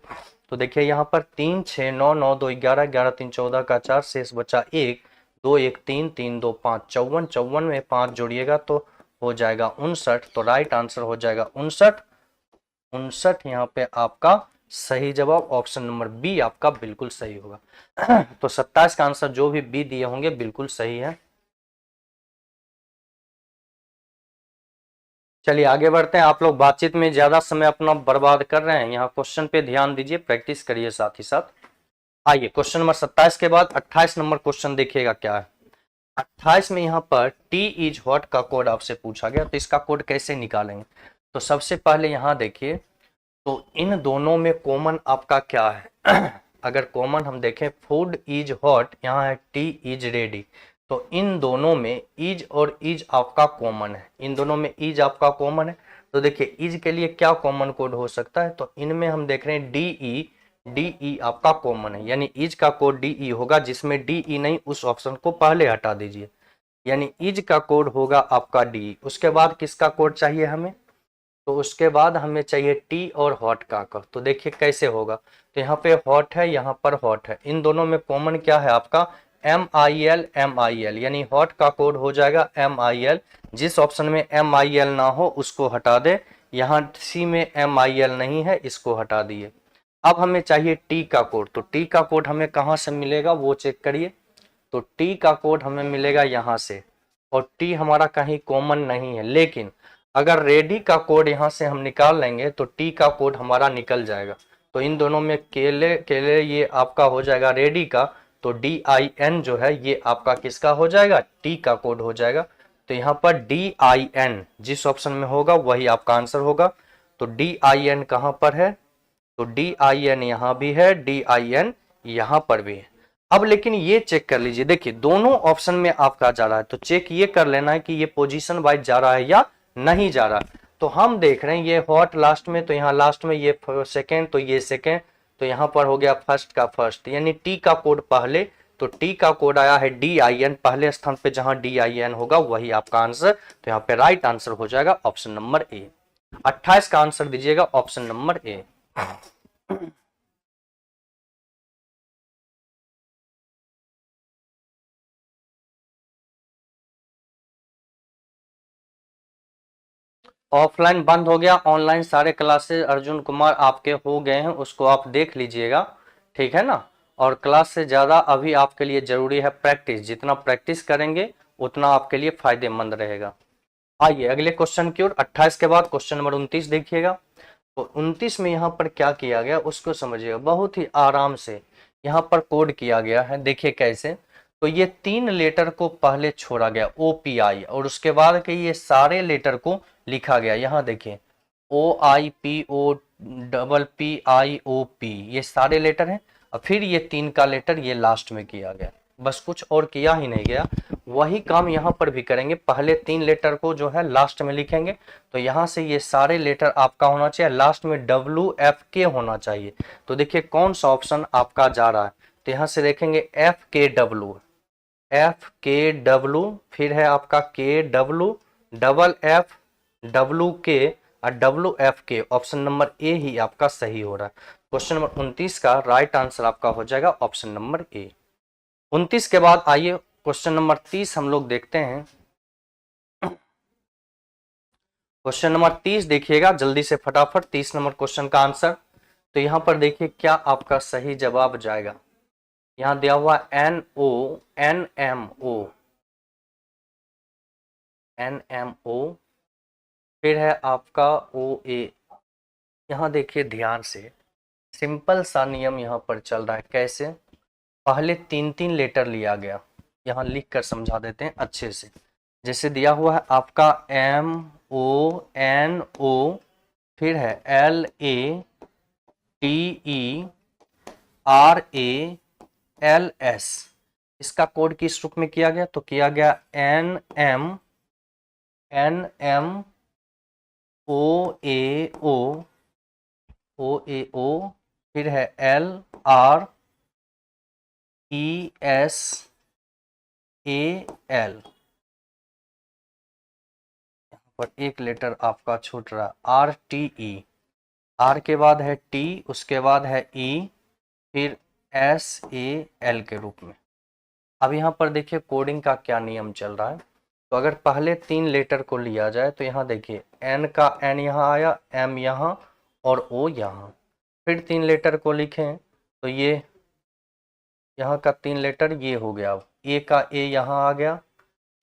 तो देखिए यहाँ पर 3 6 9 9 2 11 11 3 14 का 4 शेष बचा 1 2 1 3 3 2 5 54। 54 में 5 जोड़िएगा तो हो जाएगा 59। तो राइट आंसर हो जाएगा 59। 59 यहाँ पे आपका सही जवाब ऑप्शन नंबर बी आपका बिल्कुल सही होगा। तो 27 का आंसर जो भी बी दिए होंगे बिल्कुल सही है। चलिए आगे बढ़ते हैं। आप लोग बातचीत में ज्यादा समय अपना बर्बाद कर रहे हैं, यहाँ क्वेश्चन पे ध्यान दीजिए, प्रैक्टिस करिए साथ ही साथ। आइए क्वेश्चन नंबर 27 के बाद 28 नंबर क्वेश्चन देखिएगा क्या है। 28 में यहाँ पर टी इज हॉट का कोड आपसे पूछा गया, तो इसका कोड कैसे निकालेंगे। तो सबसे पहले यहाँ देखिए, तो इन दोनों में कॉमन आपका क्या है। अगर कॉमन हम देखें फूड इज हॉट, यहाँ है टी इज रेडी, तो इन दोनों में इज और इज आपका कॉमन है। इन दोनों में इज आपका कॉमन है। तो देखिए इज के लिए क्या कॉमन कोड हो सकता है, तो इनमें हम देख रहे हैं डी ई आपका कॉमन है, यानी इज का कोड डी ई होगा। जिसमें डी ई नहीं उस ऑप्शन को पहले हटा दीजिए, यानी इज का कोड होगा आपका डी। उसके बाद किसका कोड चाहिए हमें, तो उसके बाद हमें चाहिए टी और हॉट का। तो देखिए कैसे होगा। तो यहाँ पे हॉट है, यहाँ पर हॉट है, इन दोनों में कॉमन क्या है आपका MIL, यानी हॉट का कोड हो जाएगा MIL। जिस ऑप्शन में MIL ना हो उसको हटा दे। यहाँ सी में MIL नहीं है, इसको हटा दिए। अब हमें चाहिए टी का कोड, तो टी का कोड हमें कहाँ से मिलेगा वो चेक करिए। तो टी का कोड हमें मिलेगा यहाँ से, और टी हमारा कहीं कॉमन नहीं है। लेकिन अगर रेडी का कोड यहाँ से हम निकाल लेंगे तो टी का कोड हमारा निकल जाएगा। तो इन दोनों में केले केले ये आपका हो जाएगा रेडी का, तो DIN जो है ये आपका किसका हो जाएगा, टी का कोड हो जाएगा। तो यहाँ पर DIN जिस ऑप्शन में होगा वही आपका आंसर होगा। तो DIN कहाँ पर है, तो DIN यहाँ भी है, DIN यहाँ पर भी है। अब लेकिन ये चेक कर लीजिए, देखिए दोनों ऑप्शन में आपका जा रहा है, तो चेक ये कर लेना है कि ये पोजीशन वाइज जा रहा है या नहीं जा रहा। तो हम देख रहे हैं ये हॉट लास्ट में, तो यहाँ लास्ट में ये सेकेंड, तो ये सेकेंड, तो यहाँ पर हो गया फर्स्ट का फर्स्ट, यानी टी का कोड पहले। तो टी का कोड आया है DIN, पहले स्थान पे जहां DIN होगा वही आपका आंसर। तो यहाँ पे राइट आंसर हो जाएगा ऑप्शन नंबर ए। 28 का आंसर दीजिएगा ऑप्शन नंबर ए। ऑफलाइन बंद हो गया, ऑनलाइन सारे क्लासेस अर्जुन कुमार आपके हो गए हैं, उसको आप देख लीजिएगा, ठीक है ना। और क्लास से ज़्यादा अभी आपके लिए ज़रूरी है प्रैक्टिस, जितना प्रैक्टिस करेंगे उतना आपके लिए फायदेमंद रहेगा। आइए अगले क्वेश्चन की ओर। 28 के बाद क्वेश्चन नंबर 29 देखिएगा। तो 29 में यहाँ पर क्या किया गया उसको समझिएगा, बहुत ही आराम से यहाँ पर कोड किया गया है। देखिए कैसे, तो ये 3 लेटर को पहले छोड़ा गया OPI, और उसके बाद के ये सारे लेटर को लिखा गया। यहाँ देखिए OIPOPPIOP ये सारे लेटर हैं, और फिर ये 3 का लेटर ये लास्ट में किया गया। बस कुछ और किया ही नहीं गया, वही काम यहाँ पर भी करेंगे। पहले 3 लेटर को जो है लास्ट में लिखेंगे, तो यहाँ से ये सारे लेटर आपका होना चाहिए लास्ट में WFK होना चाहिए। तो देखिए कौन सा ऑप्शन आपका जा रहा है, तो यहाँ से देखेंगे FKW, फिर है आपका KW, FFWK और WFK। ऑप्शन नंबर ए ही आपका सही हो रहा है। क्वेश्चन नंबर 29 का राइट आंसर आपका हो जाएगा ऑप्शन नंबर ए। 29 के बाद आइए क्वेश्चन नंबर 30 हम लोग देखते हैं। क्वेश्चन नंबर 30 देखिएगा जल्दी से फटाफट, 30 नंबर क्वेश्चन का आंसर। तो यहां पर देखिए क्या आपका सही जवाब जाएगा। यहां दिया हुआ NO, फिर है आपका OA। यहां देखिए ध्यान से, सिंपल सा नियम यहां पर चल रहा है। कैसे, पहले 3-3 लेटर लिया गया, यहाँ लिख कर समझा देते हैं अच्छे से। जैसे दिया हुआ है आपका MONO, फिर है LATERALS, इसका कोड किस रूप में किया गया, तो किया गया NMOAO, फिर है LRESAL, पर एक लेटर आपका छूट रहा, RTE, R के बाद है T, उसके बाद है E, फिर SAL के रूप में। अब यहाँ पर देखिए कोडिंग का क्या नियम चल रहा है। तो अगर पहले 3 लेटर को लिया जाए तो यहाँ देखिए N का N यहाँ आया, M यहाँ और O यहाँ। फिर 3 लेटर को लिखें तो ये यहाँ का 3 लेटर ये हो गया, A का A यहाँ आ गया,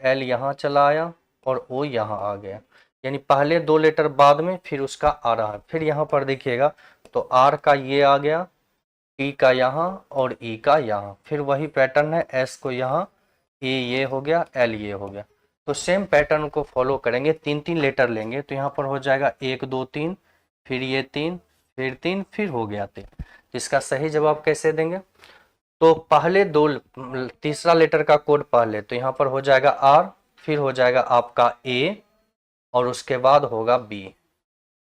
L यहाँ चला आया और O यहाँ आ गया। यानी पहले 2 लेटर बाद में फिर उसका आ रहा है। फिर यहाँ पर देखिएगा तो R का ये आ गया, T का यहाँ और E का यहाँ, फिर वही पैटर्न है, S को यहाँ, A ये हो गया, L ये हो गया। तो सेम पैटर्न को फॉलो करेंगे, 3-3 लेटर लेंगे तो यहाँ पर हो जाएगा 1 2 3, फिर ये 3, फिर 3, फिर हो गया 3। इसका सही जवाब कैसे देंगे, तो पहले 2 तीसरा लेटर का कोड पहले, तो यहाँ पर हो जाएगा R, फिर हो जाएगा आपका A और उसके बाद होगा B,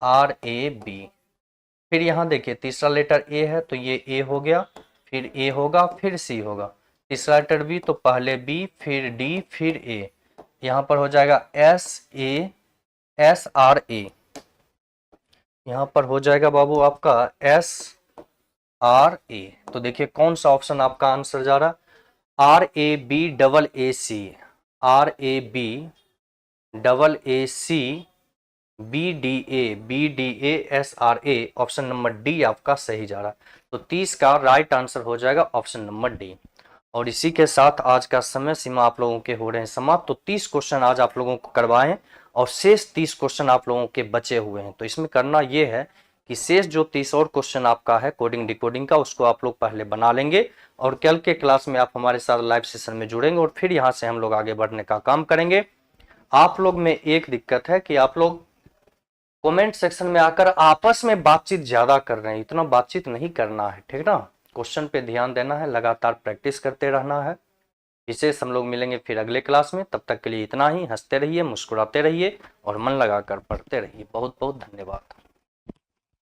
RAB। फिर यहाँ देखिए तीसरा लेटर A है तो ये A हो गया, फिर A होगा, फिर C होगा। तीसरा लेटर B तो पहले B, फिर D, फिर A। यहाँ पर हो जाएगा SRA, यहाँ पर हो जाएगा बाबू आपका SRA। तो देखिए कौन सा ऑप्शन आपका आंसर जा रहा, RABAAC, RABAAC BDASRA, option number D आपका सही जा रहा है। तो 30 का राइट आंसर हो जाएगा ऑप्शन नंबर डी। और इसी के साथ आज का समय सीमा आप लोगों के हो रहे हैं समाप्त। तो 30 क्वेश्चन आज आप लोगों को करवाएं और शेष 30 क्वेश्चन आप लोगों के बचे हुए हैं। तो इसमें करना ये है कि शेष जो 30 और क्वेश्चन आपका है कोडिंग डिकोडिंग का, उसको आप लोग पहले बना लेंगे और कल के क्लास में आप हमारे साथ लाइव सेशन में जुड़ेंगे और फिर यहाँ से हम लोग आगे बढ़ने का काम करेंगे। आप लोग में एक दिक्कत है कि आप लोग कमेंट सेक्शन में आकर आपस में बातचीत ज्यादा कर रहे हैं, इतना बातचीत नहीं करना है, ठीक ना। क्वेश्चन पे ध्यान देना है, लगातार प्रैक्टिस करते रहना है। विशेष हम लोग मिलेंगे फिर अगले क्लास में, तब तक के लिए इतना ही। हंसते रहिए, मुस्कुराते रहिए और मन लगाकर पढ़ते रहिए। बहुत बहुत धन्यवाद।